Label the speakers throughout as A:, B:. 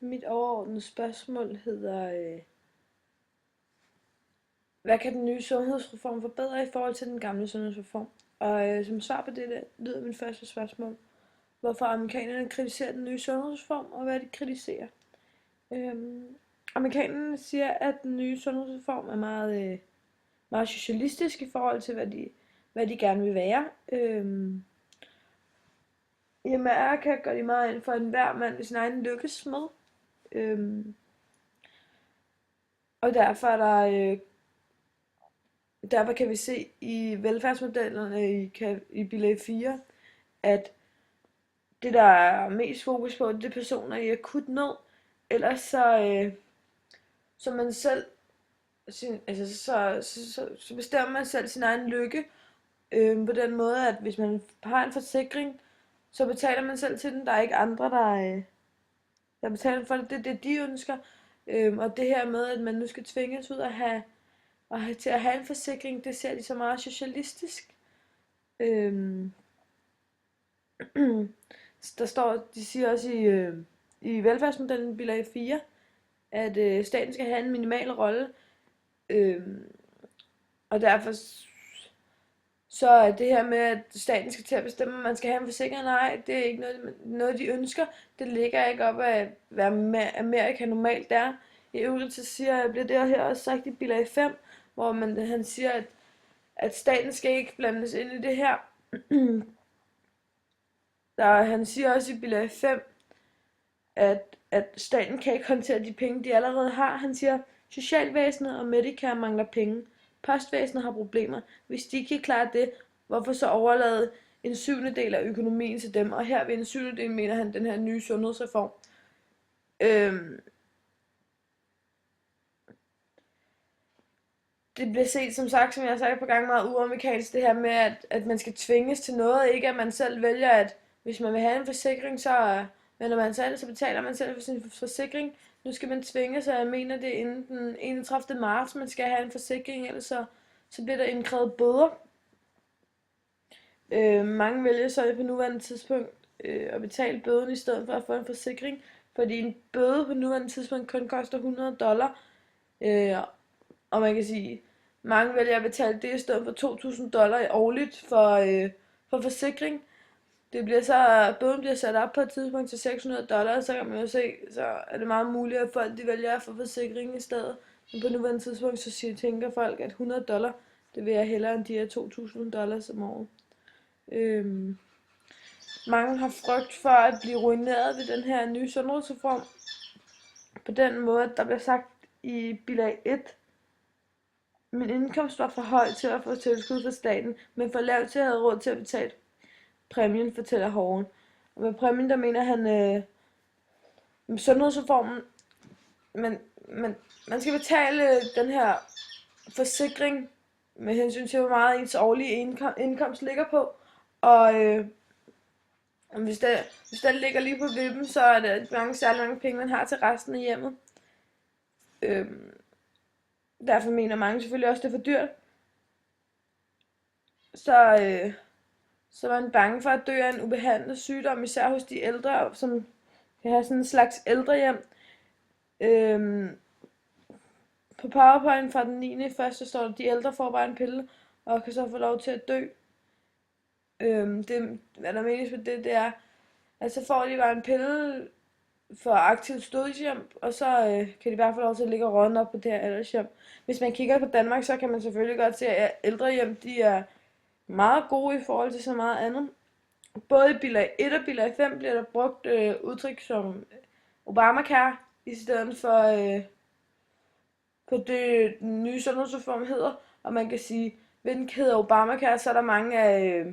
A: Mit overordnede spørgsmål hedder, hvad kan den nye sundhedsreform forbedre i forhold til den gamle sundhedsreform? Og som svar på det lyder mit første spørgsmål, hvorfor amerikanerne kritiserer den nye sundhedsreform, og hvad de kritiserer. Amerikanerne siger, at den nye sundhedsreform er meget socialistisk i forhold til, hvad de gerne vil være. I Amerika går de meget ind for, at enhver mand i sin egen lykkes med. Og derfor kan vi se i velfærdsmodellerne i bilag 4, at det der er mest fokus på, det er personer i akut nød. Ellers så man selv så bestemmer man selv sin egen lykke på den måde, at hvis man har en forsikring, så betaler man selv til den. Der er ikke andre, der betaler for det. Det er det, de ønsker. Og det her med, at man nu skal tvinges ud til at have en forsikring, det ser de så meget socialistisk. De siger også i velfærdsmodellen bilag 4, at staten skal have en minimal rolle. Og derfor så er det her med, at staten skal til at bestemme, om man skal have en forsikring, nej, det er ikke noget de ønsker. Det ligger ikke op af, hvad Amerika normalt er. I øvrigt så bliver det her også sagt i bilag 5, hvor han siger, at staten skal ikke blandes ind i det her. Han siger også i bilag 5, at staten kan ikke håndtere de penge, de allerede har. Han siger, socialvæsenet og Medicare mangler penge. Postvæsenet har problemer. Hvis de ikke kan klare det, hvorfor så overlade en 7/del af økonomien til dem? Og her ved en 7/del mener han den her nye sundhedsreform. Det bliver set, som sagt, som jeg har sagt på gang, meget uamerikansk, det her med, at man skal tvinges til noget, ikke at man selv vælger, at hvis man vil have en forsikring, så vender man sig ind, så betaler man selv for sin forsikring. Nu skal man tvinge sig, jeg mener det er inden den 31. marts, man skal have en forsikring, ellers så bliver der indkrævet bøder. Mange vælger så på nuværende tidspunkt at betale bøden i stedet for at få en forsikring, fordi en bøde på nuværende tidspunkt kun koster $100. Og man kan sige, mange vælger at betale det i stedet for $2.000 årligt for forsikring. Bøden bliver sat op på et tidspunkt til $600, så kan man jo se, så er det meget muligt, at folk de vælger at få forsikring i stedet. Men på nuværende tidspunkt, så tænker folk, at $100, det vil jeg hellere end de her $2.000 om året. Mange har frygt for at blive ruineret ved den her nye sundhedsreform. På den måde, der bliver sagt i bilag 1, min indkomst var for høj til at få tilskud fra staten, men for lav til at have råd til at betale præmien, fortæller Hågen. Og med præmien, der mener han sundhedsreformen, men man skal betale den her forsikring med hensyn til, hvor meget ens årlige indkomst ligger på. Og hvis den ligger lige på vippen, så er det særlig mange penge, man har til resten af hjemmet. Derfor mener mange selvfølgelig også, det er for dyrt. Så var man bange for at dø af en ubehandlet sygdom, især hos de ældre, som kan have sådan en slags ældrehjem. På PowerPoint fra den 9. første står der, at de ældre får bare en pille, og kan så få lov til at dø. Hvad der menes med det er, at så får de bare en pille for aktivt dødshjem, og så kan de bare få lov til at ligge og rådne op på det her aldershjem. Hvis man kigger på Danmark, så kan man selvfølgelig godt se, at ældrehjem, de er meget gode i forhold til så meget andet. Både i bilag 1 og bilag 5 bliver der brugt udtryk som Obamacare, i stedet for det nye sundhedsreform hedder. Og man kan sige, ved den hedder Obamacare, så er der mange af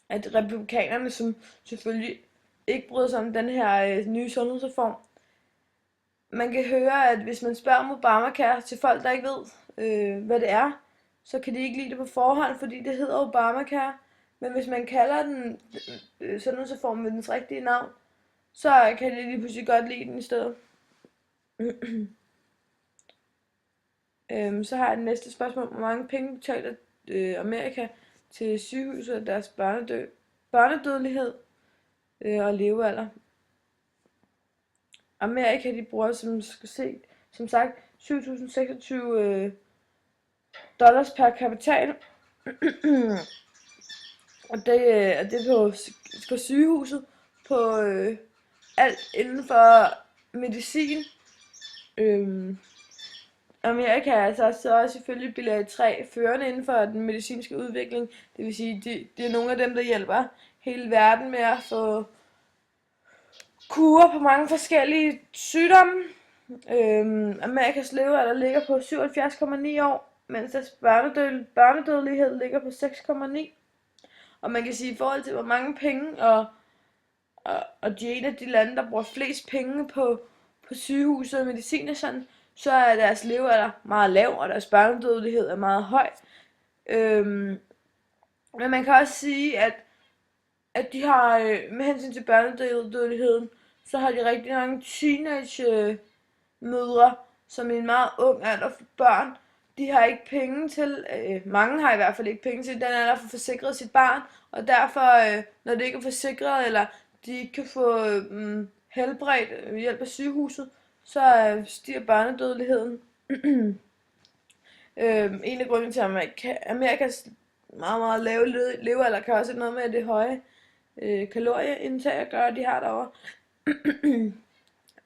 A: republikanerne, som selvfølgelig ikke bryder sig om den her nye sundhedsreform. Man kan høre, at hvis man spørger om Obamacare til folk, der ikke ved, hvad det er, så kan de ikke lide det på forhånd, fordi det hedder Obamacare. Men hvis man kalder den sundhedsreform med dens rigtige navn, så kan de lige pludselig godt lide den i stedet. Så har jeg det næste spørgsmål. Hvor mange penge betaler Amerika til sygehuset og deres børnedødelighed og levealder? Amerika, de bruger som sagt 7.026 dollars per kapital. Og det er på sygehuset, på alt inden for medicin. Amerika er altså så også ifølge bilag 3 førende inden for den medicinske udvikling. Det vil sige, det er nogle af dem, der hjælper hele verden med at få kurer på mange forskellige sygdomme. Amerikas levealder ligger på 77,9 år, mens deres børnedødelighed ligger på 6,9. Og man kan sige, i forhold til hvor mange penge, og de er en af de lande, der bruger flest penge på sygehus og medicin og sådan, så er deres levealder meget lav, og deres børnedødelighed er meget høj. Men man kan også sige, at de har, med hensyn til børnedødeligheden, så har de rigtig mange teenage-mødre, som i en meget ung alder for børn. De har ikke penge til, mange har i hvert fald ikke penge til den alder for at forsikre sit barn, og derfor, når det ikke er forsikret, eller de ikke kan få helbredt hjælp af sygehuset, så stiger børnedødeligheden. En af grundene til, at Amerikas meget, meget lave levealder kan også have noget med det høje kalorieindtag at gøre, de har derovre.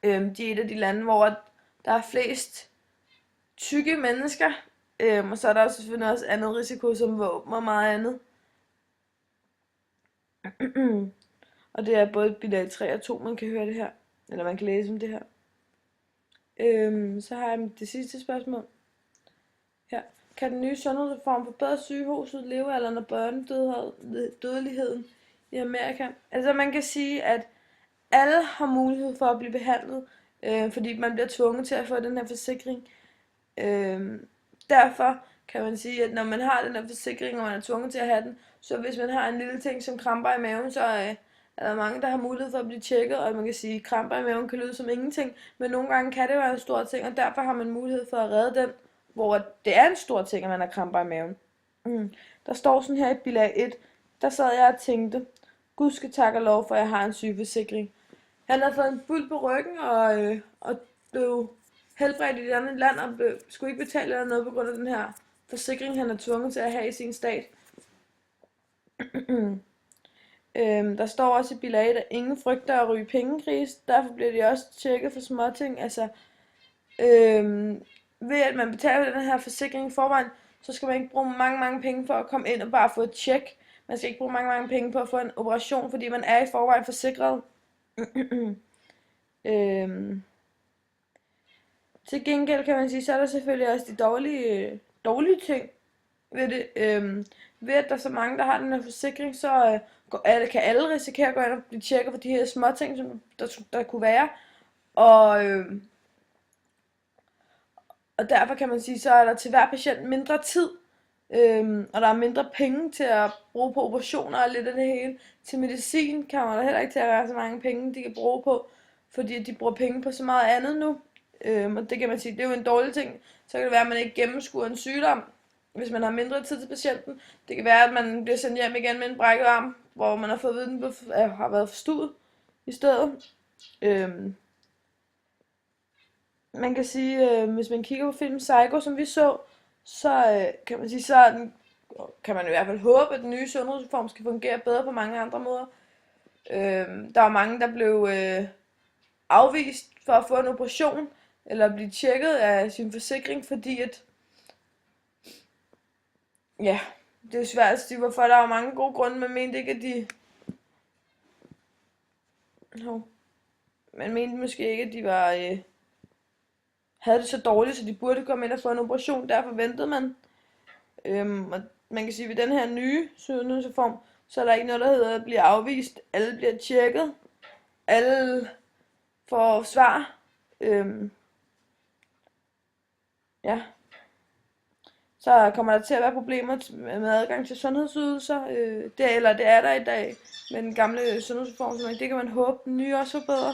A: De er et af de lande, hvor der er flest tykke mennesker, og så er der også selvfølgelig også andet risiko som våben og meget andet. Og det er både bilag 3 og 2, man kan høre det her, eller man kan læse om det her. Så har jeg det sidste spørgsmål. Her. Kan den nye sundhedsreform forbedre sygehuset, levealderen og børnedødeligheden i Amerika? Altså man kan sige, at alle har mulighed for at blive behandlet, fordi man bliver tvunget til at få den her forsikring. Derfor kan man sige, at når man har den her forsikring, og man er tvunget til at have den, så hvis man har en lille ting som kramper i maven, så er der mange, der har mulighed for at blive tjekket, og man kan sige, at kramper i maven kan lyde som ingenting, men nogle gange kan det være en stor ting, og derfor har man mulighed for at redde den, hvor det er en stor ting, at man har kramper i maven. Der står sådan her i bilag 1, der sad jeg og tænkte, Gud skal takke og lov, for jeg har en sygeforsikring. Han havde fået en buld på ryggen, og blev helbredt i et andet land, og skulle ikke betale eller noget på grund af den her forsikring, han er tvunget til at have i sin stat. Der står også i bilag 1, at ingen frygter at ryge pengekris, derfor bliver de også tjekket for småting. Altså, ved at man betaler den her forsikring i forvejen, så skal man ikke bruge mange penge for at komme ind og bare få et tjek. Man skal ikke bruge mange penge på at få en operation, fordi man er i forvejen forsikret. Til gengæld kan man sige, så er der selvfølgelig også de dårlige ting ved det. Ved at der er så mange, der har den her forsikring, så kan alle risikere at gå ind og blive tjekket for de her små ting, som der kunne være. Og derfor kan man sige, så er der til hver patient mindre tid, og der er mindre penge til at bruge på operationer og lidt af det hele. Til medicin kan man da heller ikke til at være så mange penge, de kan bruge på, fordi de bruger penge på så meget andet nu. Og det kan man sige, det er jo en dårlig ting. Så kan det være, at man ikke gennemskuer en sygdom, hvis man har mindre tid til patienten. Det kan være, at man bliver sendt hjem igen med en brækket arm, hvor man har fået viden, har været forstuet i stedet. Man kan sige, hvis man kigger på filmen Psycho, som vi så kan man sige, kan man i hvert fald håbe, at den nye sundhedsreform skal fungere bedre på mange andre måder. Der var mange, der blev afvist for at få en operation, eller blive tjekket af sin forsikring, fordi at, ja, det er svært at sige, hvorfor. Der var mange gode grunde, man mente ikke, at man mente måske ikke, at de var, havde det så dårligt, så de burde komme ind og få en operation, derfor ventede man. Og man kan sige, at ved den her nye sundhedsreform, så er der ikke noget, der hedder at blive afvist. Alle bliver tjekket. Alle får svar. Ja. Så kommer der til at være problemer med adgang til sundhedsydelser. Det er der i dag med den gamle sundhedsreform, så det kan man håbe, den nye også forbedrer.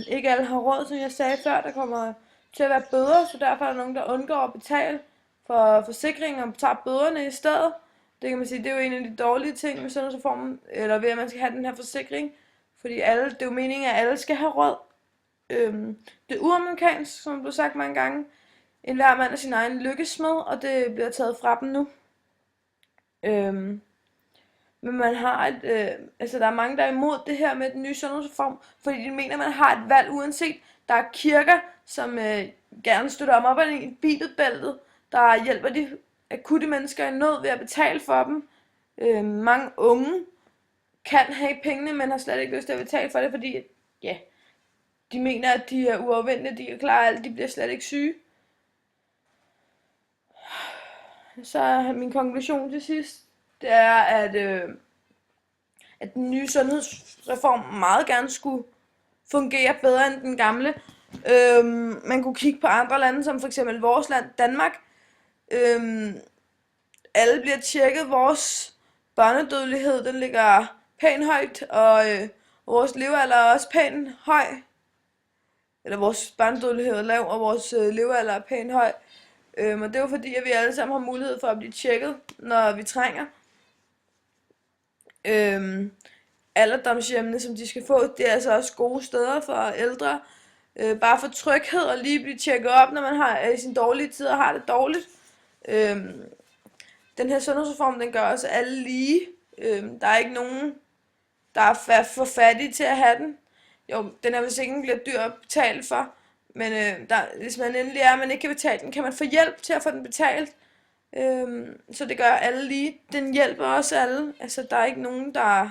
A: Ikke alle har råd, som jeg sagde før, der kommer til at være bøder, så derfor er der nogen, der undgår at betale for forsikringen og tager bøderne i stedet. Det kan man sige, det er jo en af de dårlige ting med sundhedsreformen, eller ved at man skal have den her forsikring, fordi det er jo meningen, at alle skal have råd. Det er uamerikansk, som blev sagt mange gange. En hver mand er sin egen lykkesmed, og det bliver taget fra dem nu. Øhm, men man har altså der er mange, der er imod det her med den nye sundhedsreform, fordi de mener, at man har et valg uanset. Der er kirker, som gerne støtter om i bibelbæltet, der hjælper de akutte mennesker i nød ved at betale for dem. Mange unge kan have pengene, men har slet ikke lyst til at betale for det, fordi ja, de mener, at de er uafvendelige, de kan klare alt, de bliver slet ikke syge. Så er min konklusion til sidst, det er, at den nye sundhedsreform meget gerne skulle fungere bedre end den gamle. Man kunne kigge på andre lande, som for eksempel vores land, Danmark. Alle bliver tjekket. Vores børnedødelighed, den ligger pænt højt, og vores levealder er også pænt høj. Eller vores børnedødelighed er lav, og vores levealder er pænt høj. Og det er jo fordi, at vi alle sammen har mulighed for at blive tjekket, når vi trænger. Alderdomshjemmene, som de skal få, det er altså også gode steder for ældre. Bare for tryghed og lige blive tjekket op, når man har i sin dårlige tid og har det dårligt. Den her sundhedsreform, den gør også alle lige. Der er ikke nogen, der er for fattige til at have den. Jo, den er vist ikke bliver dyr at betale for. Men hvis man endelig er, og man ikke kan betale den, kan man få hjælp til at få den betalt. Så det gør alle lige. Den hjælper også alle. Altså, der er ikke nogen, der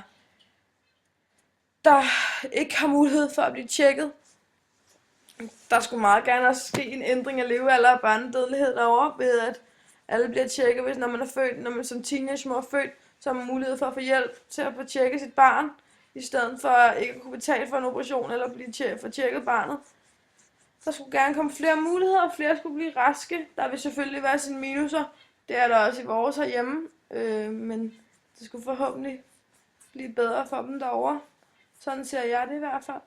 A: ikke har mulighed for at blive tjekket. Der skulle meget gerne også ske en ændring af levealder og børnedødelighed derovre, ved at alle bliver tjekket, hvis når man er født, når man som teenager er født, så har man mulighed for at få hjælp til at få tjekket sit barn, i stedet for ikke at kunne betale for en operation eller få tjekket barnet. Der skulle gerne komme flere muligheder, og flere skulle blive raske. Der vil selvfølgelig være sine minuser. Det er der også i vores herhjemme. Men det skulle forhåbentlig blive bedre for dem derovre. Sådan ser jeg det i hvert fald.